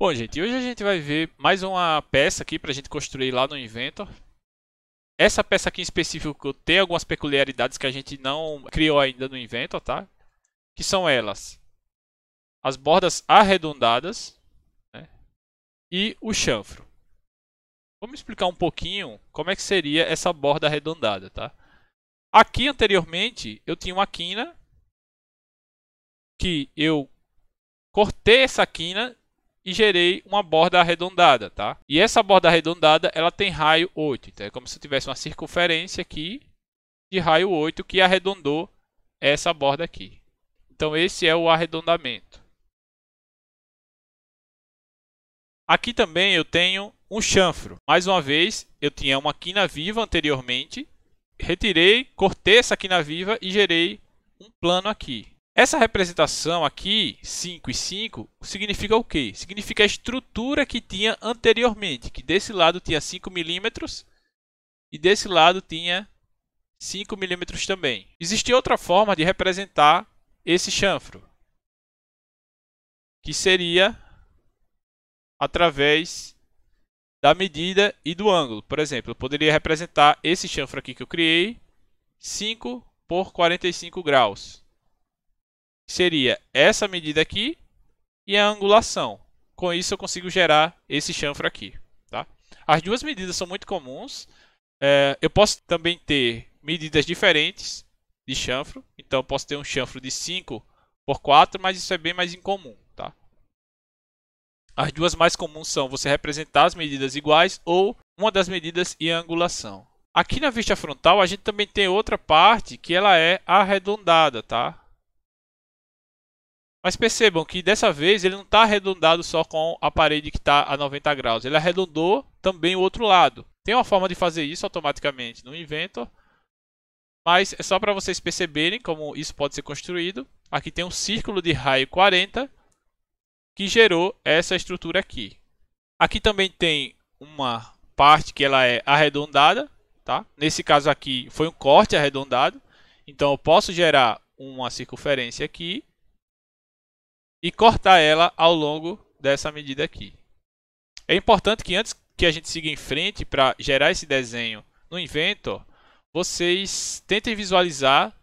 Bom, gente, hoje a gente vai ver mais uma peça aqui para a gente construir lá no Inventor. Essa peça aqui em específico tem algumas peculiaridades que a gente não criou ainda no Inventor, tá? Que são elas: as bordas arredondadas, né? E o chanfro. Vamos explicar um pouquinho como é que seria essa borda arredondada, tá? Aqui anteriormente eu tinha uma quina que eu cortei essa quina e gerei uma borda arredondada, tá? E essa borda arredondada, ela tem raio 8. Então é como se eu tivesse uma circunferência aqui de raio 8 que arredondou essa borda aqui. Então esse é o arredondamento. Aqui também eu tenho um chanfro. Mais uma vez, eu tinha uma quina viva anteriormente. Retirei, cortei essa quina viva e gerei um plano aqui. Essa representação aqui, 5 e 5, significa o quê? Significa a estrutura que tinha anteriormente, que desse lado tinha 5 milímetros e desse lado tinha 5 milímetros também. Existe outra forma de representar esse chanfro, que seria através da medida e do ângulo. Por exemplo, eu poderia representar esse chanfro aqui que eu criei, 5 por 45 graus. Seria essa medida aqui e a angulação. Com isso eu consigo gerar esse chanfro aqui. Tá? As duas medidas são muito comuns. Eu posso também ter medidas diferentes de chanfro. Então eu posso ter um chanfro de 5 por 4, mas isso é bem mais incomum. Tá? As duas mais comuns são você representar as medidas iguais ou uma das medidas e a angulação. Aqui na vista frontal a gente também tem outra parte que ela é arredondada, tá? Mas percebam que dessa vez ele não está arredondado só com a parede que está a 90 graus. Ele arredondou também o outro lado. Tem uma forma de fazer isso automaticamente no Inventor. Mas é só para vocês perceberem como isso pode ser construído. Aqui tem um círculo de raio 40 que gerou essa estrutura aqui. Aqui também tem uma parte que ela é arredondada. Tá? Nesse caso aqui foi um corte arredondado. Então eu posso gerar uma circunferência aqui e cortar ela ao longo dessa medida aqui. É importante que antes que a gente siga em frente para gerar esse desenho no Inventor, vocês tentem visualizar,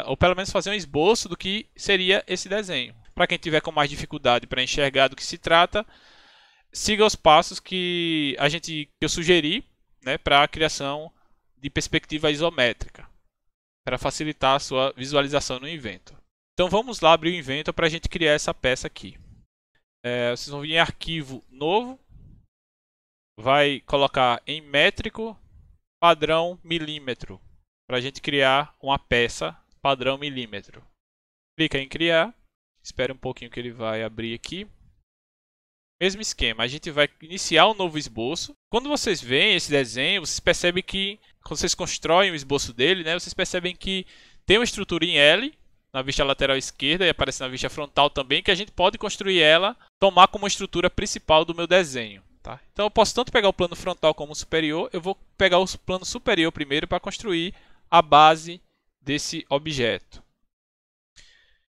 ou pelo menos fazer um esboço do que seria esse desenho. Para quem tiver com mais dificuldade para enxergar do que se trata, siga os passos que eu sugeri, né, para a criação de perspectiva isométrica, para facilitar a sua visualização no Inventor. Então vamos lá abrir o Inventor para a gente criar essa peça aqui. Vocês vão vir em arquivo novo, vai colocar em métrico padrão milímetro, para a gente criar uma peça padrão milímetro. Clica em criar, espere um pouquinho que ele vai abrir aqui. Mesmo esquema, a gente vai iniciar um novo esboço. Quando vocês veem esse desenho, vocês percebem que, quando vocês constroem o esboço dele, né, vocês percebem que tem uma estrutura em L, na vista lateral esquerda e aparece na vista frontal também, que a gente pode construir ela, tomar como estrutura principal do meu desenho. Tá? Então eu posso tanto pegar o plano frontal como o superior, eu vou pegar o plano superior primeiro para construir a base desse objeto.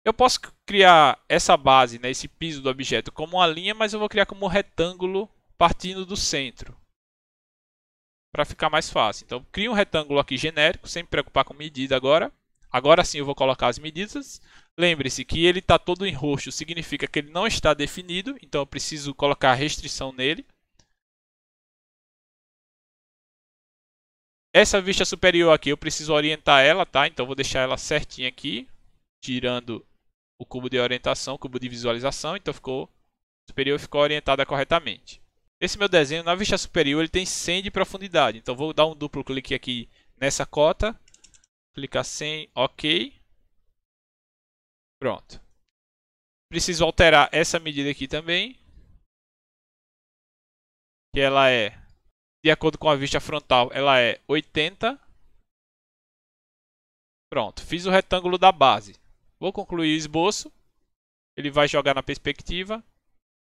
Eu posso criar essa base, né, esse piso do objeto como uma linha, mas eu vou criar como um retângulo partindo do centro, para ficar mais fácil. Então crio um retângulo aqui genérico, sem me preocupar com medida agora. Agora sim eu vou colocar as medidas. Lembre-se que ele está todo em roxo, significa que ele não está definido, então eu preciso colocar restrição nele. Essa vista superior aqui eu preciso orientar ela, tá? Então eu vou deixar ela certinha aqui, tirando o cubo de orientação, o cubo de visualização, então o superior ficou orientada corretamente. Esse meu desenho na vista superior ele tem 100 de profundidade, então vou dar um duplo clique aqui nessa cota. Clicar 100, OK. Pronto. Preciso alterar essa medida aqui também. Que ela é, de acordo com a vista frontal, ela é 80. Pronto. Fiz o retângulo da base. Vou concluir o esboço. Ele vai jogar na perspectiva.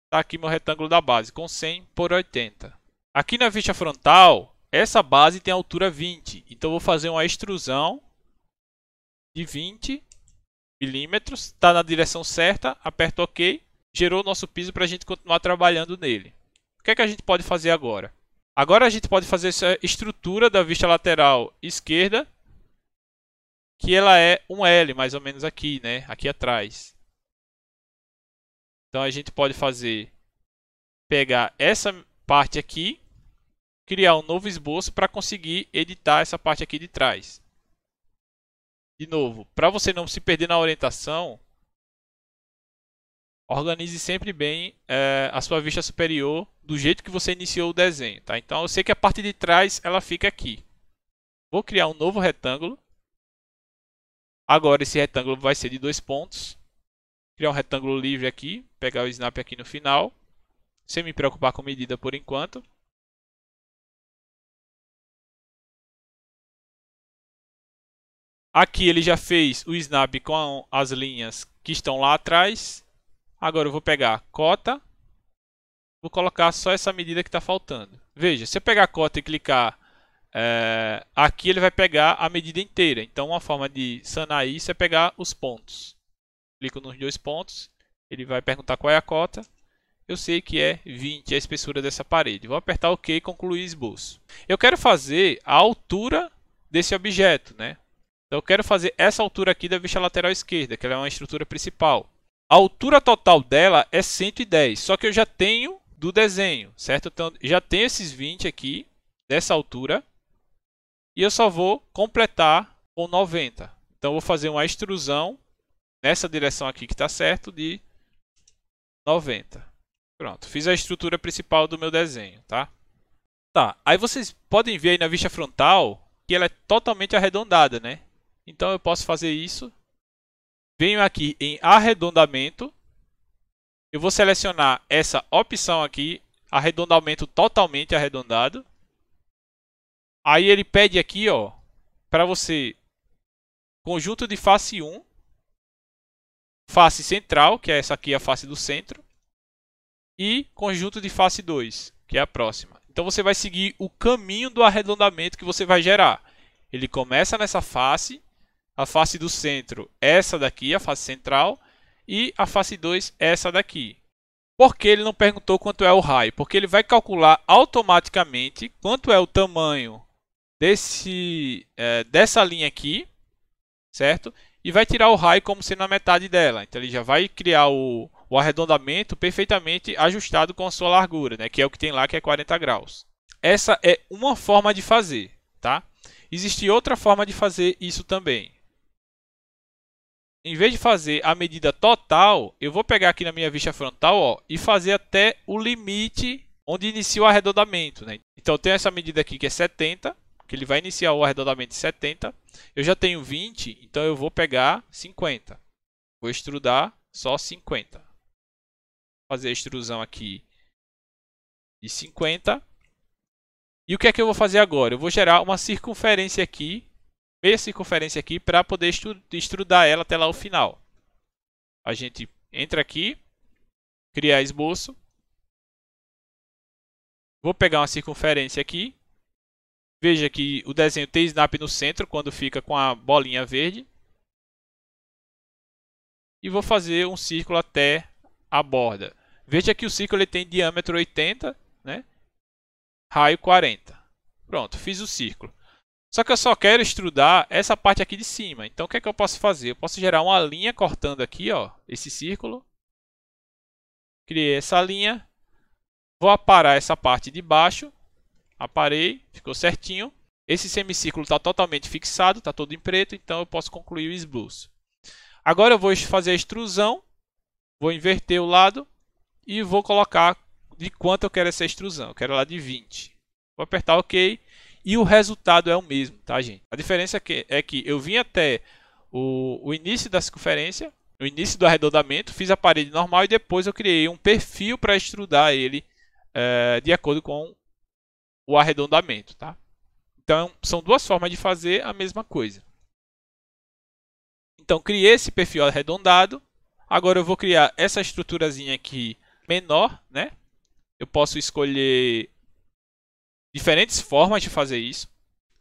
Está aqui meu retângulo da base, com 100 por 80. Aqui na vista frontal, essa base tem altura 20. Então eu vou fazer uma extrusão de 20 milímetros, está na direção certa, aperto OK gerou o nosso piso para a gente continuar trabalhando nele. O que é que a gente pode fazer agora? Agora a gente pode fazer essa estrutura da vista lateral esquerda, que ela é um L, mais ou menos aqui, né? Aqui atrás. Então a gente pode pegar essa parte aqui, criar um novo esboço para conseguir editar essa parte aqui de trás. De novo, para você não se perder na orientação, organize sempre bem a sua vista superior do jeito que você iniciou o desenho, tá? Então eu sei que a parte de trás ela fica aqui. Vou criar um novo retângulo. Agora esse retângulo vai ser de 2 pontos. Criar um retângulo livre aqui, pegar o snap aqui no final, sem me preocupar com medida por enquanto. Aqui ele já fez o snap com as linhas que estão lá atrás. Agora eu vou pegar cota, vou colocar só essa medida que está faltando. Veja, se eu pegar a cota e clicar aqui, ele vai pegar a medida inteira. Então uma forma de sanar isso é pegar os pontos. Clico nos 2 pontos, ele vai perguntar qual é a cota. Eu sei que é 20 a espessura dessa parede. Vou apertar OK e concluir o esboço. Eu quero fazer a altura desse objeto, né? Então eu quero fazer essa altura aqui da vista lateral esquerda, que ela é uma estrutura principal. A altura total dela é 110, só que eu já tenho do desenho, certo? Então já tenho esses 20 aqui, dessa altura, e eu só vou completar com 90. Então eu vou fazer uma extrusão nessa direção aqui que está certo, de 90. Pronto, fiz a estrutura principal do meu desenho, tá? Tá, aí vocês podem ver aí na vista frontal que ela é totalmente arredondada, né? Então eu posso fazer isso. Venho aqui em arredondamento. Eu vou selecionar essa opção aqui, arredondamento totalmente arredondado. Aí ele pede aqui, ó, para você conjunto de face 1, face central, que é essa aqui, a face do centro, e conjunto de face 2, que é a próxima. Então você vai seguir o caminho do arredondamento que você vai gerar. Ele começa nessa face, a face do centro, essa daqui, a face central, e a face 2, essa daqui. Por que ele não perguntou quanto é o raio? Porque ele vai calcular automaticamente quanto é o tamanho dessa linha aqui, certo? E vai tirar o raio como sendo a metade dela. Então ele já vai criar o arredondamento perfeitamente ajustado com a sua largura, né? Que é o que tem lá, que é 40 graus. Essa é uma forma de fazer, tá? Existe outra forma de fazer isso também. Em vez de fazer a medida total, eu vou pegar aqui na minha vista frontal, ó, e fazer até o limite onde inicia o arredondamento, né? Então eu tenho essa medida aqui que é 70, que ele vai iniciar o arredondamento de 70. Eu já tenho 20, então eu vou pegar 50. Vou extrudar só 50. Vou fazer a extrusão aqui de 50. E o que é que eu vou fazer agora? Eu vou gerar uma circunferência aqui, meia circunferência aqui, para poder extrudar ela até lá o final. A gente entra aqui, criar esboço. Vou pegar uma circunferência aqui. Veja que o desenho tem snap no centro, quando fica com a bolinha verde. E vou fazer um círculo até a borda. Veja que o círculo ele tem diâmetro 80, né? Raio 40. Pronto, fiz o círculo. Só que eu só quero extrudar essa parte aqui de cima. Então o que é que eu posso fazer? Eu posso gerar uma linha cortando aqui, ó, esse círculo. Criei essa linha. Vou aparar essa parte de baixo. Aparei, ficou certinho. Esse semicírculo está totalmente fixado, está todo em preto, então eu posso concluir o esboço. Agora eu vou fazer a extrusão. Vou inverter o lado e vou colocar de quanto eu quero essa extrusão. Eu quero lá de 20. Vou apertar OK. E o resultado é o mesmo, tá, gente? A diferença é que eu vim até o início da circunferência, o início do arredondamento, fiz a parede normal e depois eu criei um perfil para extrudar ele de acordo com o arredondamento, tá? Então, são duas formas de fazer a mesma coisa. Então, criei esse perfil arredondado. Agora eu vou criar essa estruturazinha aqui menor, né? Eu posso escolher diferentes formas de fazer isso.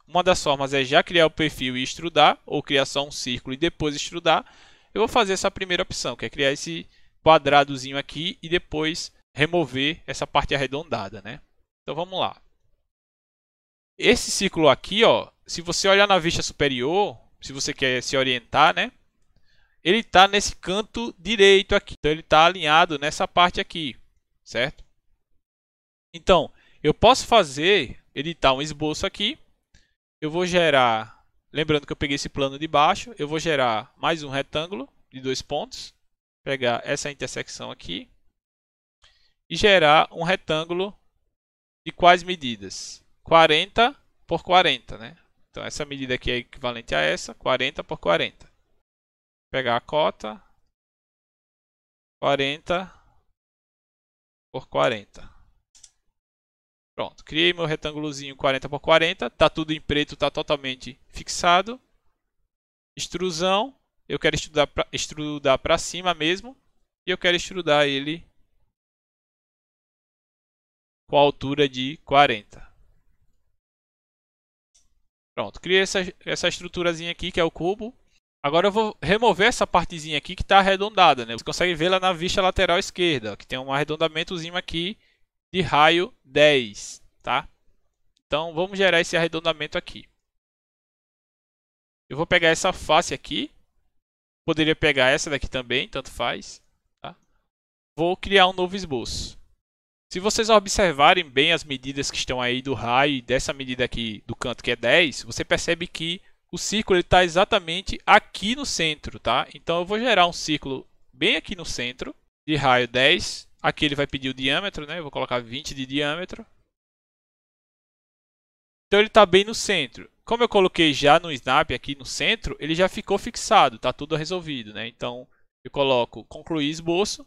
Uma das formas é já criar o perfil e extrudar, ou criar só um círculo e depois extrudar. Eu vou fazer essa primeira opção, que é criar esse quadradozinho aqui e depois remover essa parte arredondada, né? Então vamos lá. Esse círculo aqui, ó, se você olhar na vista superior, se você quer se orientar, né? Ele está nesse canto direito aqui. Então ele está alinhado nessa parte aqui, certo? Então, eu posso editar um esboço aqui. Eu vou gerar, lembrando que eu peguei esse plano de baixo, eu vou gerar mais um retângulo de 2 pontos. Pegar essa intersecção aqui e gerar um retângulo de quais medidas? 40 por 40, né? Então essa medida aqui é equivalente a essa, 40 por 40. Pegar a cota, 40 por 40. Pronto, criei meu retângulozinho 40 por 40, tá tudo em preto, tá totalmente fixado. Extrusão, eu quero extrudar para cima mesmo, e eu quero extrudar ele com a altura de 40. Pronto, criei essa estruturazinha aqui que é o cubo. Agora eu vou remover essa partezinha aqui que está arredondada, né? Você consegue ver lá na vista lateral esquerda, que tem um arredondamentozinho aqui de raio 10, tá? Então vamos gerar esse arredondamento aqui. Eu vou pegar essa face aqui. Poderia pegar essa daqui também, tanto faz. Tá? Vou criar um novo esboço. Se vocês observarem bem as medidas que estão aí do raio e dessa medida aqui do canto que é 10, você percebe que o círculo está exatamente aqui no centro, tá? Então eu vou gerar um círculo bem aqui no centro, de raio 10. Aqui ele vai pedir o diâmetro, né? Eu vou colocar 20 de diâmetro. Então ele está bem no centro. Como eu coloquei já no Snap aqui no centro, ele já ficou fixado, está tudo resolvido, né? Então eu coloco concluir esboço.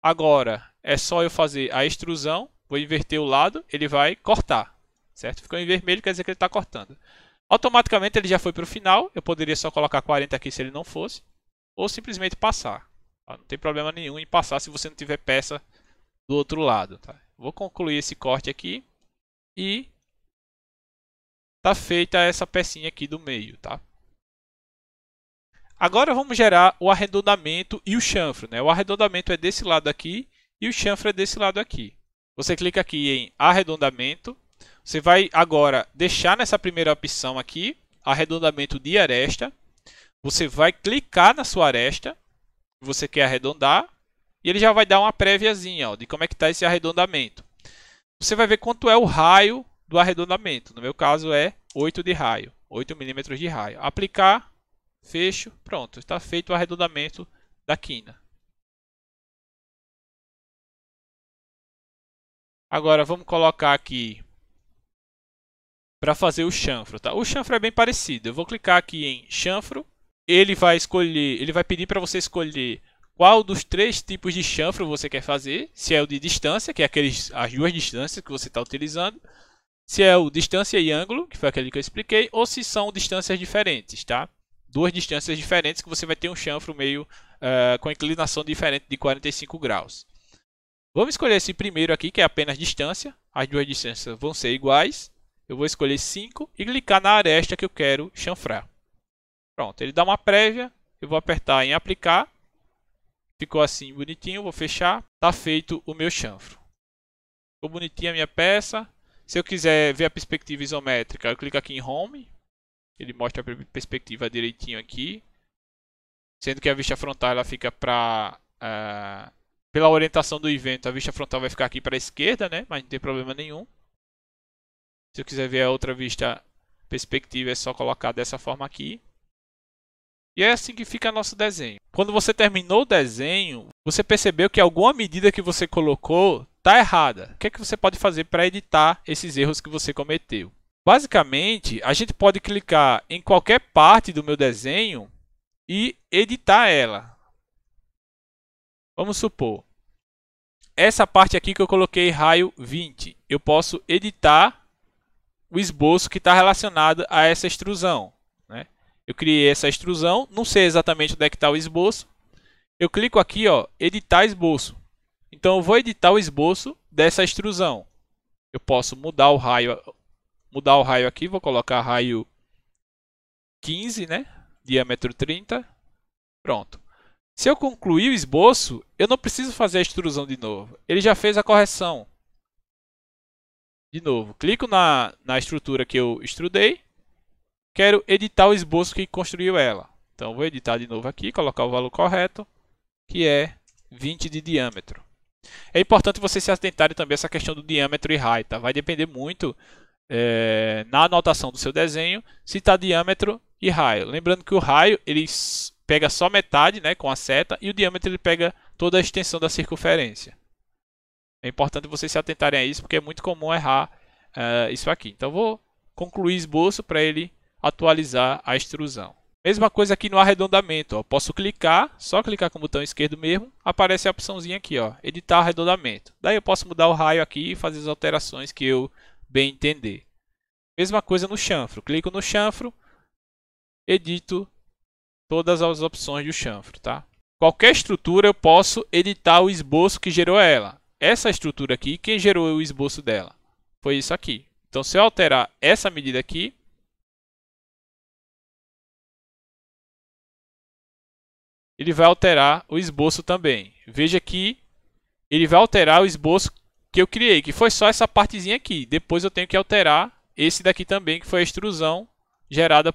Agora é só eu fazer a extrusão, vou inverter o lado, ele vai cortar, certo? Ficou em vermelho, quer dizer que ele está cortando. Automaticamente ele já foi para o final, eu poderia só colocar 40 aqui se ele não fosse, ou simplesmente passar. Tá? Não tem problema nenhum em passar se você não tiver peça do outro lado. Tá? Vou concluir esse corte aqui e está feita essa pecinha aqui do meio. Tá? Agora vamos gerar o arredondamento e o chanfro. Né? O arredondamento é desse lado aqui e o chanfro é desse lado aqui. Você clica aqui em arredondamento. Você vai agora deixar nessa primeira opção aqui, arredondamento de aresta. Você vai clicar na sua aresta que você quer arredondar. E ele já vai dar uma préviazinha ó, de como é que está esse arredondamento. Você vai ver quanto é o raio do arredondamento. No meu caso é 8 de raio, 8 milímetros de raio. Aplicar, fecho, pronto. Está feito o arredondamento da quina. Agora vamos colocar aqui para fazer o chanfro. Tá? O chanfro é bem parecido. Eu vou clicar aqui em chanfro. Ele vai pedir para você escolher qual dos 3 tipos de chanfro você quer fazer. Se é o de distância, que é as 2 distâncias que você está utilizando. Se é o distância e ângulo, que foi aquele que eu expliquei. Ou se são distâncias diferentes, tá? 2 distâncias diferentes que você vai ter um chanfro meio com inclinação diferente de 45 graus. Vamos escolher esse primeiro aqui, que é apenas distância. As 2 distâncias vão ser iguais. Eu vou escolher 5 e clicar na aresta que eu quero chanfrar. Pronto, ele dá uma prévia. Eu vou apertar em aplicar. Ficou assim bonitinho, vou fechar. Está feito o meu chanfro. Ficou bonitinha a minha peça. Se eu quiser ver a perspectiva isométrica, eu clico aqui em Home. Ele mostra a perspectiva direitinho aqui. Sendo que a vista frontal ela fica para... pela orientação do evento, a vista frontal vai ficar aqui para a esquerda, né? Mas não tem problema nenhum. Se eu quiser ver a outra vista perspectiva, é só colocar dessa forma aqui. E é assim que fica nosso desenho. Quando você terminou o desenho, você percebeu que alguma medida que você colocou está errada. O que é que você pode fazer para editar esses erros que você cometeu? Basicamente, a gente pode clicar em qualquer parte do meu desenho e editar ela. Vamos supor, essa parte aqui que eu coloquei raio 20, eu posso editar o esboço que está relacionado a essa extrusão. Né? Eu criei essa extrusão, não sei exatamente onde é que está o esboço. Eu clico aqui, ó, editar esboço. Então eu vou editar o esboço dessa extrusão. Eu posso mudar o raio aqui, vou colocar raio 15, né? Diâmetro 30. Pronto. Se eu concluir o esboço, eu não preciso fazer a extrusão de novo. Ele já fez a correção. De novo, clico na estrutura que eu extrudei. Quero editar o esboço que construiu ela. Então, vou editar de novo aqui, colocar o valor correto, que é 20 de diâmetro. É importante vocês se atentarem também a essa questão do diâmetro e raio, tá? Vai depender muito na anotação do seu desenho se está diâmetro e raio. Lembrando que o raio ele pega só metade, né, com a seta, e o diâmetro ele pega toda a extensão da circunferência. É importante vocês se atentarem a isso, porque é muito comum errar isso aqui. Então, vou concluir o esboço para ele atualizar a extrusão. Mesma coisa aqui no arredondamento. Ó. Posso clicar, só clicar com o botão esquerdo mesmo, aparece a opçãozinha aqui, ó, editar arredondamento. Daí eu posso mudar o raio aqui e fazer as alterações que eu bem entender. Mesma coisa no chanfro. Clico no chanfro, edito todas as opções do chanfro. Tá? Qualquer estrutura eu posso editar o esboço que gerou ela. Essa estrutura aqui, quem gerou o esboço dela? Foi isso aqui. Então, se eu alterar essa medida aqui, ele vai alterar o esboço também. Veja que ele vai alterar o esboço que eu criei, que foi só essa partezinha aqui. Depois eu tenho que alterar esse daqui também, que foi a extrusão gerada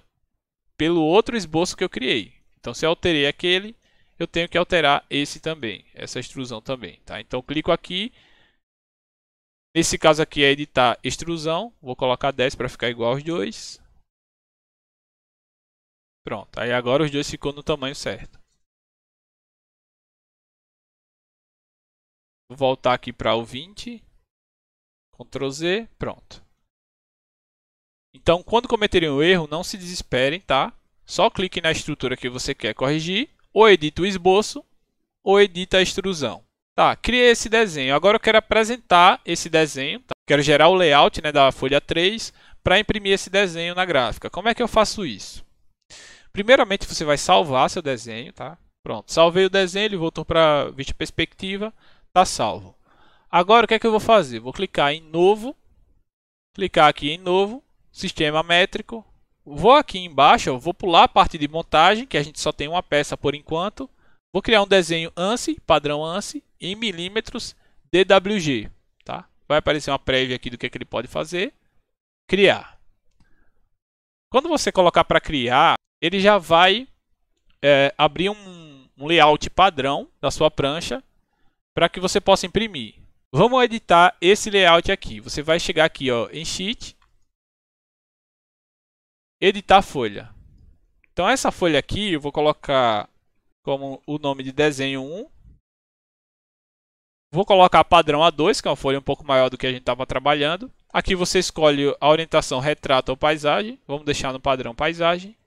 pelo outro esboço que eu criei. Então, se eu alterei aquele, eu tenho que alterar esse também, essa extrusão também. Tá? Então, clico aqui. Nesse caso aqui é editar extrusão. Vou colocar 10 para ficar igual aos dois. Pronto, aí agora os dois ficou no tamanho certo. Vou voltar aqui para o 20. Ctrl Z, pronto. Então, quando cometerem um erro, não se desesperem, tá? Só clique na estrutura que você quer corrigir, ou edita o esboço, ou edita a extrusão. Tá, criei esse desenho. Agora eu quero apresentar esse desenho. Tá? Quero gerar o layout, né, da folha 3 para imprimir esse desenho na gráfica. Como é que eu faço isso? Primeiramente, você vai salvar seu desenho, tá? Pronto, salvei o desenho, ele voltou para a vista perspectiva, tá salvo. Agora, o que é que eu vou fazer? Vou clicar em novo, clicar aqui em novo, sistema métrico. Vou aqui embaixo, vou pular a parte de montagem, que a gente só tem uma peça por enquanto. Vou criar um desenho ANSI, padrão ANSI, em milímetros DWG. Tá? Vai aparecer uma prévia aqui do que ele pode fazer. Criar. Quando você colocar para criar, ele já vai abrir um layout padrão da sua prancha para que você possa imprimir. Vamos editar esse layout aqui. Você vai chegar aqui, ó, em Sheet, editar folha. Então essa folha aqui eu vou colocar como o nome de desenho 1. Vou colocar padrão A2, que é uma folha um pouco maior do que a gente estava trabalhando. Aqui você escolhe a orientação retrato ou paisagem. Vamos deixar no padrão paisagem.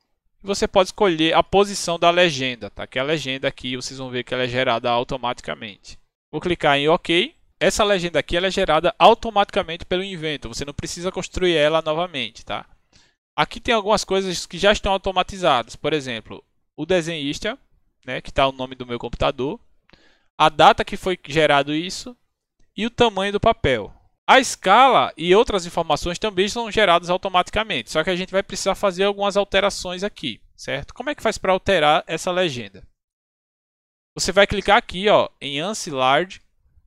Você pode escolher a posição da legenda, tá? Que a legenda aqui vocês vão ver que ela é gerada automaticamente. Vou clicar em OK. Essa legenda aqui ela é gerada automaticamente pelo Inventor. Você não precisa construir ela novamente, tá? Aqui tem algumas coisas que já estão automatizadas. Por exemplo, o desenhista, né, que está o nome do meu computador, a data que foi gerado isso e o tamanho do papel. A escala e outras informações também são geradas automaticamente, só que a gente vai precisar fazer algumas alterações aqui, certo? Como é que faz para alterar essa legenda? Você vai clicar aqui, ó, em ANSI Large,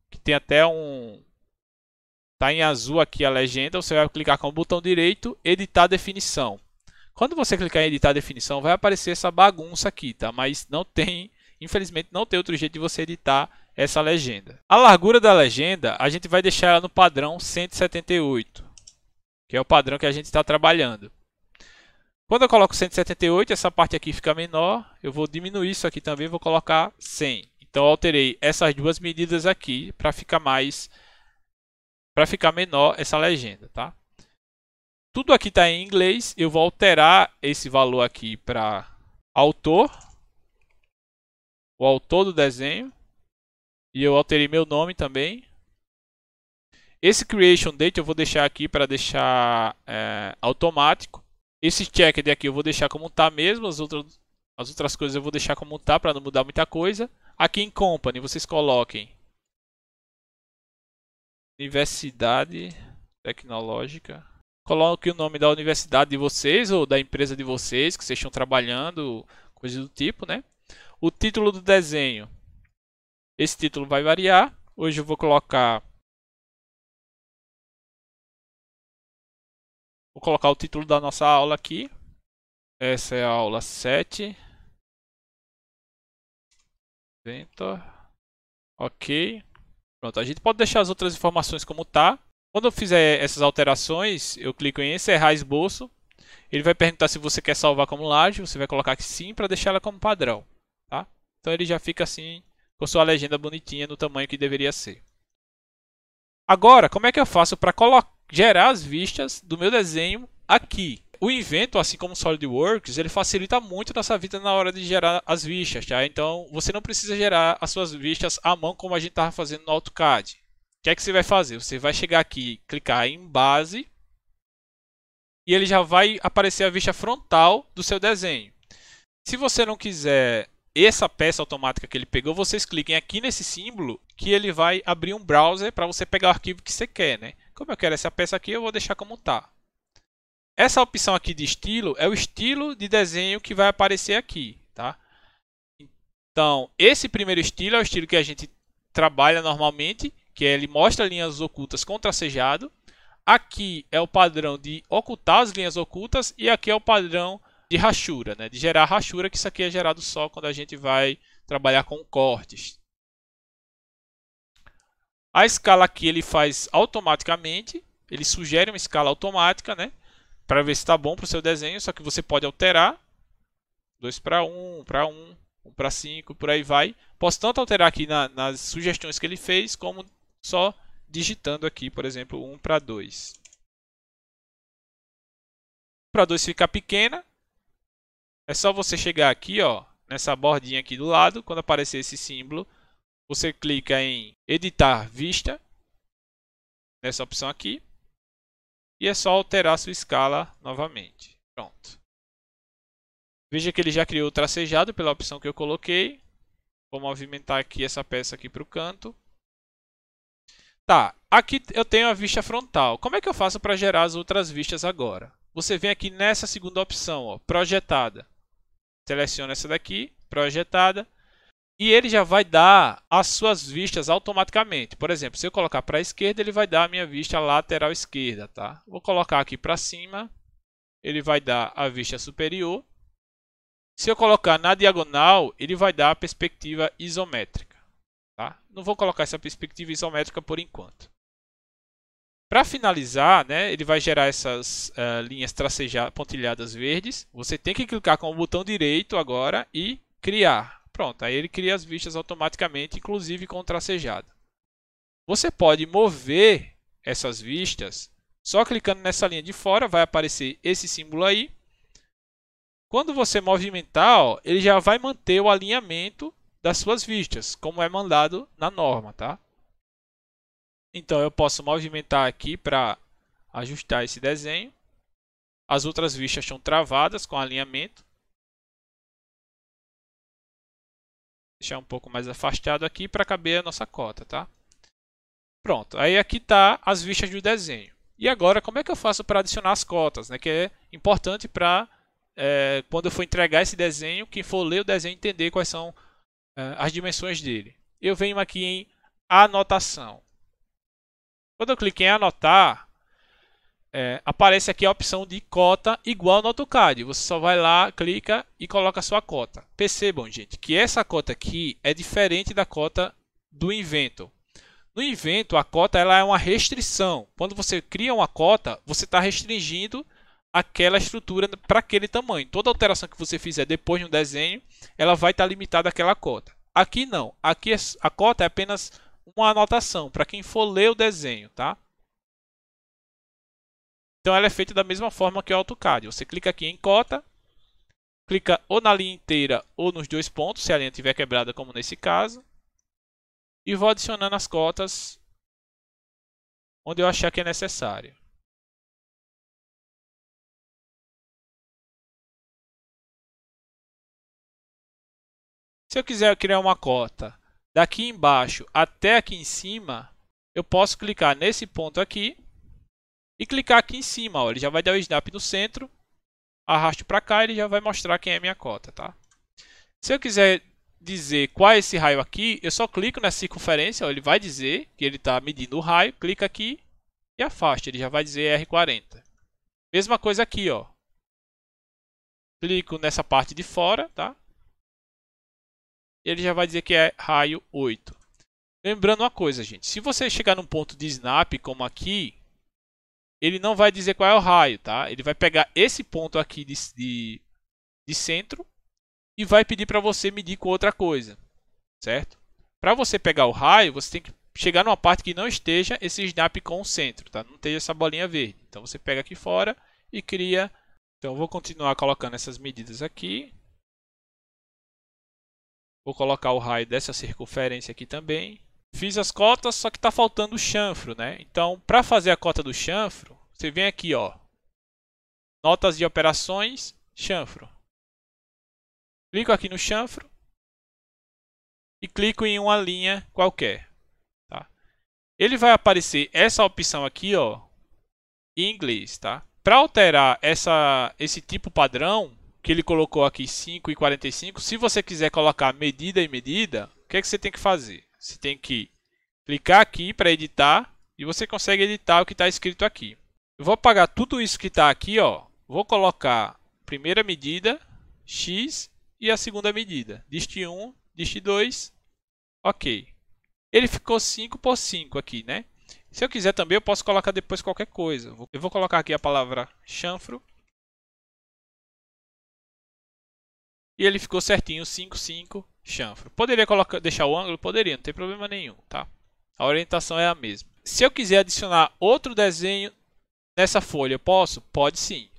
que tem até um... Está em azul aqui a legenda, você vai clicar com o botão direito, editar definição. Quando você clicar em editar definição, vai aparecer essa bagunça aqui, tá? Mas não tem, infelizmente não tem outro jeito de você editar essa legenda. A largura da legenda, a gente vai deixar ela no padrão 178, que é o padrão que a gente está trabalhando. Quando eu coloco 178, essa parte aqui fica menor, eu vou diminuir isso aqui também, vou colocar 100. Então eu alterei essas duas medidas aqui para ficar menor essa legenda, tá? Tudo aqui está em inglês, eu vou alterar esse valor aqui para autor, o autor do desenho, e eu alterei meu nome também. Esse creation date eu vou deixar aqui para deixar automático. Esse checked aqui eu vou deixar como está mesmo, as outras coisas eu vou deixar como está para não mudar muita coisa. Aqui em company vocês coloquem Universidade Tecnológica. Coloque o nome da universidade de vocês ou da empresa de vocês que vocês estão trabalhando, coisa do tipo, né? O título do desenho. Esse título vai variar. Hoje eu vou colocar o título da nossa aula aqui. Essa é a aula 7. Inventor. Ok. Pronto, a gente pode deixar as outras informações como tá. Quando eu fizer essas alterações, eu clico em encerrar esboço. Ele vai perguntar se você quer salvar como laje. Você vai colocar que sim para deixar ela como padrão. Tá? Então ele já fica assim, com sua legenda bonitinha no tamanho que deveria ser. Agora, como é que eu faço para gerar as vistas do meu desenho aqui? O Inventor, assim como o SolidWorks, ele facilita muito nossa vida na hora de gerar as vistas, tá? Então, você não precisa gerar as suas vistas à mão como a gente estava fazendo no AutoCAD. O que é que você vai fazer? Você vai chegar aqui, clicar em Base, e ele já vai aparecer a vista frontal do seu desenho. Se você não quiser essa peça automática que ele pegou, vocês cliquem aqui nesse símbolo, que ele vai abrir um browser para você pegar o arquivo que você quer, né? Como eu quero essa peça aqui, eu vou deixar como está. Essa opção aqui de estilo é o estilo de desenho que vai aparecer aqui, tá? Então, esse primeiro estilo é o estilo que a gente trabalha normalmente, que ele mostra linhas ocultas com tracejado. Aqui é o padrão de ocultar as linhas ocultas e aqui é o padrão de rachura, né? De gerar rachura, que isso aqui é gerado só quando a gente vai trabalhar com cortes. A escala aqui ele faz automaticamente, ele sugere uma escala automática, né? Para ver se está bom para o seu desenho, só que você pode alterar 2 para 1, 1 para 1, 1 para 5, por aí vai. Posso tanto alterar aqui nas sugestões que ele fez, como só digitando aqui, por exemplo, 1 para 2. 1 para 2 fica pequena, é só você chegar aqui, ó, nessa bordinha aqui do lado, quando aparecer esse símbolo, você clica em editar vista, nessa opção aqui. E é só alterar a sua escala novamente. Pronto. Veja que ele já criou o tracejado pela opção que eu coloquei. Vou movimentar aqui essa peça aqui para o canto. Tá, aqui eu tenho a vista frontal. Como é que eu faço para gerar as outras vistas agora? Você vem aqui nessa segunda opção, ó, projetada. Seleciona essa daqui, projetada. E ele já vai dar as suas vistas automaticamente. Por exemplo, se eu colocar para a esquerda, ele vai dar a minha vista lateral esquerda, tá? Vou colocar aqui para cima, ele vai dar a vista superior. Se eu colocar na diagonal, ele vai dar a perspectiva isométrica, tá? Não vou colocar essa perspectiva isométrica por enquanto. Para finalizar, né, ele vai gerar essas linhas tracejadas, pontilhadas verdes. Você tem que clicar com o botão direito agora e criar. Pronto, aí ele cria as vistas automaticamente, inclusive com o tracejado. Você pode mover essas vistas só clicando nessa linha de fora, vai aparecer esse símbolo aí. Quando você movimentar, ó, ele já vai manter o alinhamento das suas vistas, como é mandado na norma, tá? Então eu posso movimentar aqui para ajustar esse desenho. As outras vistas estão travadas com alinhamento. Deixar um pouco mais afastado aqui para caber a nossa cota, tá? Pronto, aí aqui está as vistas do desenho. E agora, como é que eu faço para adicionar as cotas, né? Que é importante para, quando eu for entregar esse desenho, quem for ler o desenho entender quais são as dimensões dele. Eu venho aqui em anotação. Quando eu clico em anotar, aparece aqui a opção de cota igual no AutoCAD. Você só vai lá, clica e coloca a sua cota. Percebam, gente, que essa cota aqui é diferente da cota do Inventor. No Inventor, a cota ela é uma restrição. Quando você cria uma cota, você está restringindo aquela estrutura para aquele tamanho. Toda alteração que você fizer depois no desenho, ela vai estar limitada àquela cota. Aqui não. Aqui a cota é apenas uma anotação para quem for ler o desenho, tá? Então ela é feita da mesma forma que o AutoCAD. Você clica aqui em cota, clica ou na linha inteira ou nos dois pontos, se a linha estiver quebrada, como nesse caso. E vou adicionando as cotas onde eu achar que é necessário. Se eu quiser criar uma cota daqui embaixo até aqui em cima, eu posso clicar nesse ponto aqui e clicar aqui em cima. Ó, ele já vai dar o snap no centro, arrasto para cá e ele já vai mostrar quem é minha cota, tá? Se eu quiser dizer qual é esse raio aqui, eu só clico na circunferência, ó, ele vai dizer que ele está medindo o raio, clica aqui e afasta, ele já vai dizer R40. Mesma coisa aqui, ó. Clico nessa parte de fora, tá? Ele já vai dizer que é raio 8. Lembrando uma coisa, gente, se você chegar num ponto de snap como aqui, ele não vai dizer qual é o raio, tá? Ele vai pegar esse ponto aqui de centro e vai pedir para você medir com outra coisa, certo? Para você pegar o raio, você tem que chegar numa parte que não esteja esse snap com o centro, tá? Não esteja essa bolinha verde. Então você pega aqui fora e cria. Então eu vou continuar colocando essas medidas aqui. Vou colocar o raio dessa circunferência aqui também. Fiz as cotas, só que está faltando o chanfro, né? Então, para fazer a cota do chanfro, você vem aqui, ó. Notas de operações, chanfro. Clico aqui no chanfro e clico em uma linha qualquer. Tá? Ele vai aparecer essa opção aqui, ó, em inglês, tá? Para alterar esse tipo padrão, que ele colocou aqui 5 e 45, se você quiser colocar medida e medida, o que é que você tem que fazer? Você tem que clicar aqui para editar e você consegue editar o que está escrito aqui. Eu vou apagar tudo isso que está aqui, ó. Vou colocar a primeira medida, X, e a segunda medida, dist 1, dist 2, ok. Ele ficou 5 por 5 aqui, né? Se eu quiser também, eu posso colocar depois qualquer coisa. Eu vou colocar aqui a palavra chanfro. E ele ficou certinho, 5, 5, chanfro. Poderia deixar o ângulo? Poderia, não tem problema nenhum, tá? A orientação é a mesma. Se eu quiser adicionar outro desenho nessa folha, eu posso? Pode sim,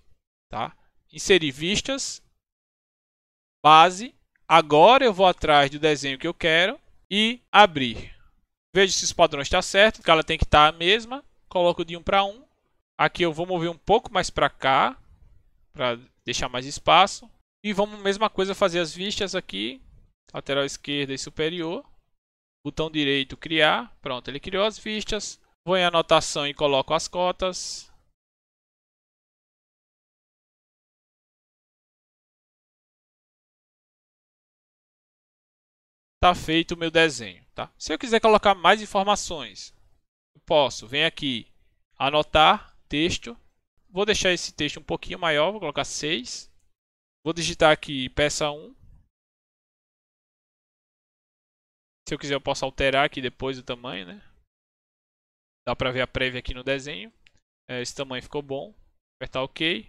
tá? Inserir vistas, base. Agora eu vou atrás do desenho que eu quero e abrir. Vejo se os padrões estão certos, que ela tem que estar a mesma. Coloco de 1 para 1. Aqui eu vou mover um pouco mais para cá, para deixar mais espaço. E vamos, mesma coisa, fazer as vistas aqui. Lateral esquerda e superior. Botão direito, criar. Pronto, ele criou as vistas. Vou em anotação e coloco as cotas. Está feito o meu desenho, tá? Se eu quiser colocar mais informações, eu posso. Vem aqui, anotar, texto. Vou deixar esse texto um pouquinho maior, vou colocar 6. Vou digitar aqui peça 1. Se eu quiser, eu posso alterar aqui depois o tamanho, né? Dá para ver a prévia aqui no desenho. Esse tamanho ficou bom. Apertar OK.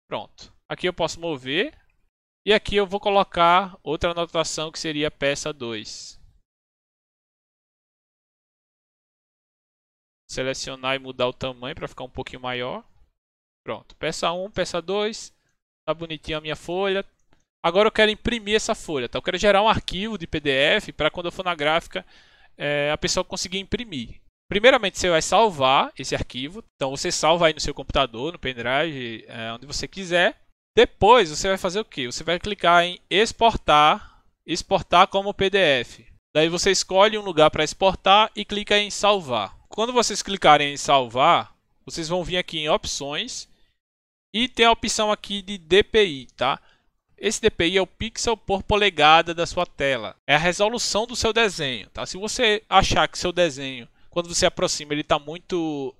Pronto. Aqui eu posso mover. E aqui eu vou colocar outra anotação que seria peça 2. Selecionar e mudar o tamanho para ficar um pouquinho maior. Pronto. Peça 1, peça 2. Tá bonitinha a minha folha. Agora eu quero imprimir essa folha. Tá? Eu quero gerar um arquivo de PDF para quando eu for na gráfica a pessoa conseguir imprimir. Primeiramente você vai salvar esse arquivo. Então você salva aí no seu computador, no pendrive, onde você quiser. Depois você vai fazer o quê? Você vai clicar em exportar, exportar como PDF. Daí você escolhe um lugar para exportar e clica em salvar. Quando vocês clicarem em salvar, vocês vão vir aqui em opções e tem a opção aqui de DPI, tá? Esse DPI é o pixel por polegada da sua tela. É a resolução do seu desenho, tá? Se você achar que seu desenho, quando você aproxima, ele está muito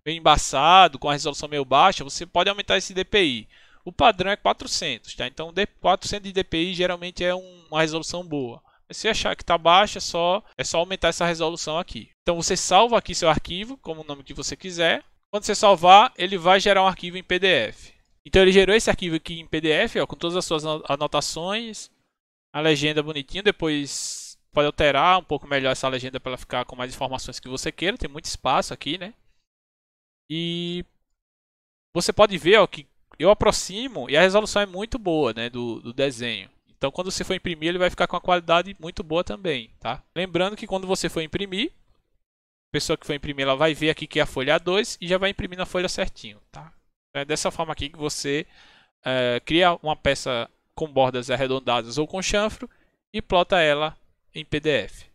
meio embaçado, com a resolução meio baixa, você pode aumentar esse DPI. O padrão é 400, tá? Então 400 de DPI geralmente é uma resolução boa. Mas se achar que está baixa, é só aumentar essa resolução aqui. Então você salva aqui seu arquivo, como o nome que você quiser. Quando você salvar, ele vai gerar um arquivo em PDF. Então ele gerou esse arquivo aqui em PDF, ó, com todas as suas anotações, a legenda bonitinha. Depois pode alterar um pouco melhor essa legenda para ela ficar com mais informações que você queira. Tem muito espaço aqui, né? E você pode ver, ó, que eu aproximo e a resolução é muito boa, né, do desenho. Então quando você for imprimir, ele vai ficar com uma qualidade muito boa também, tá? Lembrando que quando você for imprimir, a pessoa que for imprimir, ela vai ver aqui que é a folha A2 e já vai imprimir na folha certinho, tá? É dessa forma aqui que você cria uma peça com bordas arredondadas ou com chanfro e plota ela em PDF.